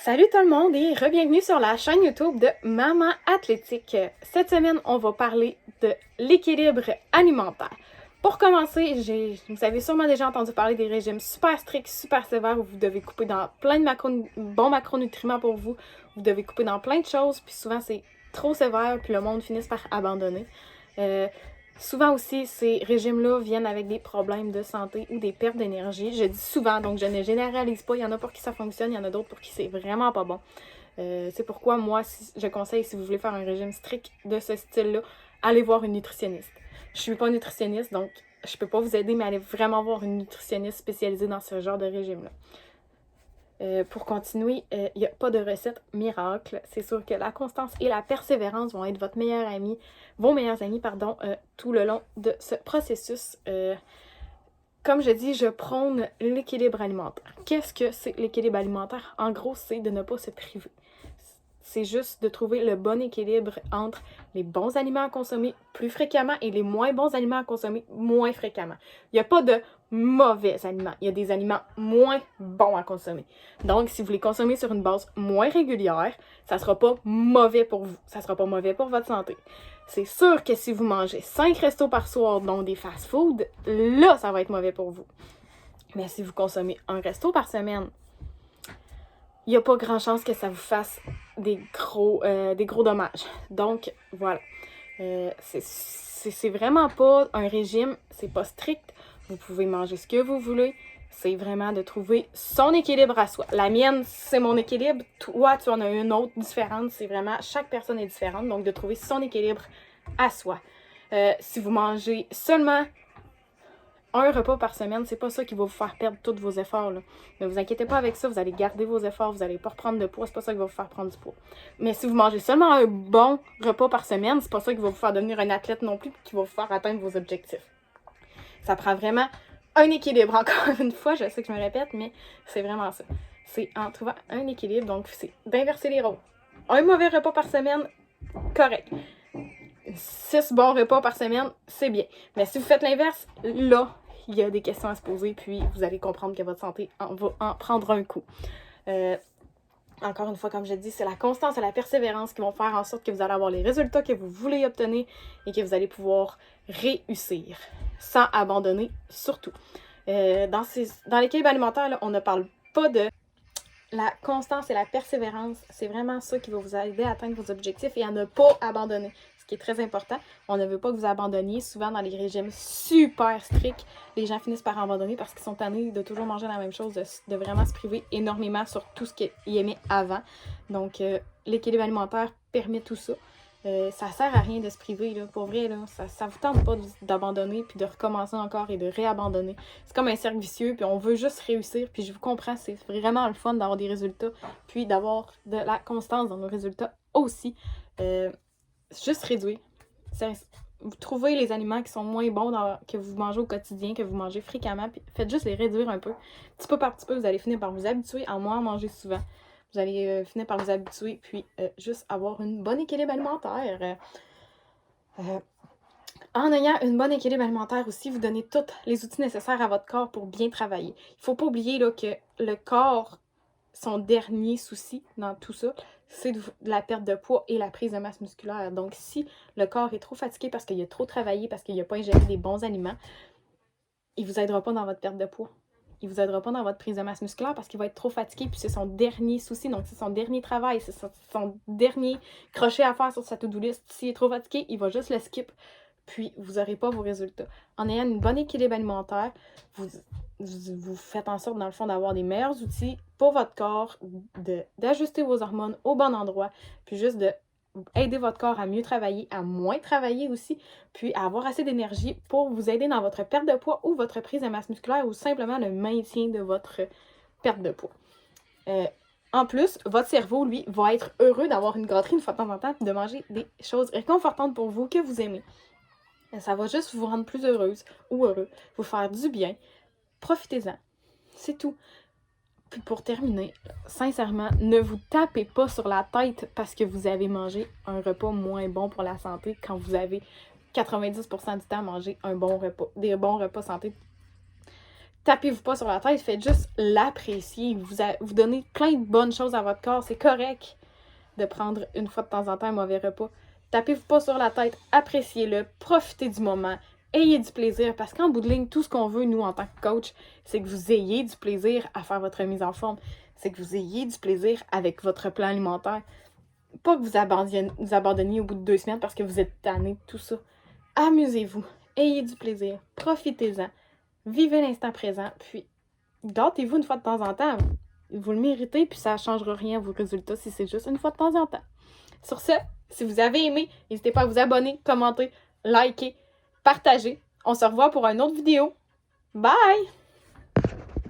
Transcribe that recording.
Salut tout le monde et re-bienvenue sur la chaîne YouTube de Maman Athlétique. Cette semaine, on va parler de l'équilibre alimentaire. Pour commencer, vous avez sûrement déjà entendu parler des régimes super stricts, super sévères où vous devez couper dans plein de bons macronutriments pour vous. Vous devez couper dans plein de choses, puis souvent c'est trop sévère, puis le monde finit par abandonner. Souvent aussi, ces régimes-là viennent avec des problèmes de santé ou des pertes d'énergie. Je dis souvent, donc je ne généralise pas. Il y en a pour qui ça fonctionne, il y en a d'autres pour qui c'est vraiment pas bon. C'est pourquoi moi, je conseille, si vous voulez faire un régime strict de ce style-là, allez voir une nutritionniste. Je suis pas nutritionniste, donc je peux pas vous aider, mais allez vraiment voir une nutritionniste spécialisée dans ce genre de régime-là. Pour continuer, il n'y a pas de recette miracle. C'est sûr que la constance et la persévérance vont être vos meilleurs amis, tout le long de ce processus. Comme je dis, je prône l'équilibre alimentaire. Qu'est-ce que c'est l'équilibre alimentaire? En gros, c'est de ne pas se priver. C'est juste de trouver le bon équilibre entre les bons aliments à consommer plus fréquemment et les moins bons aliments à consommer moins fréquemment. Il n'y a pas de mauvais aliments. Il y a des aliments moins bons à consommer. Donc, si vous les consommez sur une base moins régulière, ça ne sera pas mauvais pour vous. Ça ne sera pas mauvais pour votre santé. C'est sûr que si vous mangez 5 restos par soir, dont des fast-food, là, ça va être mauvais pour vous. Mais si vous consommez un resto par semaine, il n'y a pas grand chance que ça vous fasse des gros dommages. Donc, voilà. C'est vraiment pas un régime, c'est pas strict. Vous pouvez manger ce que vous voulez. C'est vraiment de trouver son équilibre à soi. La mienne, c'est mon équilibre. Toi, tu en as une autre différente. C'est vraiment, chaque personne est différente. Donc, de trouver son équilibre à soi. Si vous mangez seulement un repas par semaine, c'est pas ça qui va vous faire perdre tous vos efforts. Là. Ne vous inquiétez pas avec ça, vous allez garder vos efforts, vous allez pas reprendre de poids, c'est pas ça qui va vous faire prendre du poids. Mais si vous mangez seulement un bon repas par semaine, c'est pas ça qui va vous faire devenir un athlète non plus, qui va vous faire atteindre vos objectifs. Ça prend vraiment un équilibre, encore une fois, je sais que je me répète, mais c'est vraiment ça. C'est en trouvant un équilibre, donc c'est d'inverser les rôles. Un mauvais repas par semaine, correct. 6 bons repas par semaine, c'est bien. Mais si vous faites l'inverse, là, il y a des questions à se poser, puis vous allez comprendre que votre santé va en prendre un coup. Encore une fois, comme je dis, c'est la constance et la persévérance qui vont faire en sorte que vous allez avoir les résultats que vous voulez obtenir et que vous allez pouvoir réussir sans abandonner, surtout. Dans l'équilibre alimentaire, là, on ne parle pas de la constance et la persévérance. C'est vraiment ça qui va vous aider à atteindre vos objectifs et à ne pas abandonner. Ce qui est très important. On ne veut pas que vous abandonniez. Souvent, dans les régimes super stricts, les gens finissent par abandonner parce qu'ils sont tannés de toujours manger la même chose, de vraiment se priver énormément sur tout ce qu'ils aimaient avant. Donc, l'équilibre alimentaire permet tout ça. Ça sert à rien de se priver, là. Pour vrai, là, ça vous tente pas d'abandonner puis de recommencer encore et de réabandonner. C'est comme un cercle vicieux, puis on veut juste réussir, puis je vous comprends, c'est vraiment le fun d'avoir des résultats, puis d'avoir de la constance dans nos résultats aussi. Juste réduire. Vous trouvez les aliments qui sont moins bons que vous mangez au quotidien, que vous mangez fréquemment, puis faites juste les réduire un peu. Petit peu par petit peu, vous allez finir par vous habituer à moins manger souvent. Vous allez finir par vous habituer, puis juste avoir une bonne équilibre alimentaire. En ayant une bonne équilibre alimentaire aussi, vous donnez tous les outils nécessaires à votre corps pour bien travailler. Il ne faut pas oublier là, que le corps, son dernier souci dans tout ça, c'est de la perte de poids et la prise de masse musculaire. Donc, si le corps est trop fatigué parce qu'il a trop travaillé, parce qu'il n'a pas ingéré des bons aliments, il ne vous aidera pas dans votre perte de poids. Il ne vous aidera pas dans votre prise de masse musculaire parce qu'il va être trop fatigué, puis c'est son dernier souci, donc c'est son dernier travail, c'est son dernier crochet à faire sur sa to-do list. S'il est trop fatigué, il va juste le skip, puis vous n'aurez pas vos résultats. En ayant une bonne équilibre alimentaire, vous faites en sorte, dans le fond, d'avoir des meilleurs outils pour votre corps, d'ajuster vos hormones au bon endroit, puis juste de aider votre corps à mieux travailler, à moins travailler aussi, puis à avoir assez d'énergie pour vous aider dans votre perte de poids ou votre prise de masse musculaire ou simplement le maintien de votre perte de poids. En plus, votre cerveau, lui, va être heureux d'avoir une gâterie une fois de temps en temps et de manger des choses réconfortantes pour vous que vous aimez. Ça va juste vous rendre plus heureuse ou heureux, vous faire du bien. Profitez-en. C'est tout. Puis pour terminer, sincèrement, ne vous tapez pas sur la tête parce que vous avez mangé un repas moins bon pour la santé quand vous avez 90% du temps mangé des bons repas santé. tapez-vous pas sur la tête, faites juste l'apprécier. Vous donnez plein de bonnes choses à votre corps. C'est correct de prendre une fois de temps en temps un mauvais repas. Tapez-vous pas sur la tête, appréciez-le, profitez du moment, ayez du plaisir, parce qu'en bout de ligne, tout ce qu'on veut, nous, en tant que coach, c'est que vous ayez du plaisir à faire votre mise en forme, c'est que vous ayez du plaisir avec votre plan alimentaire. Pas que vous abandonniez au bout de 2 semaines parce que vous êtes tanné de tout ça. Amusez-vous, ayez du plaisir, profitez-en, vivez l'instant présent, puis gâtez-vous une fois de temps en temps. Vous le méritez, puis ça ne changera rien à vos résultats si c'est juste une fois de temps en temps. Sur ce, si vous avez aimé, n'hésitez pas à vous abonner, commenter, liker, partager. On se revoit pour une autre vidéo. Bye!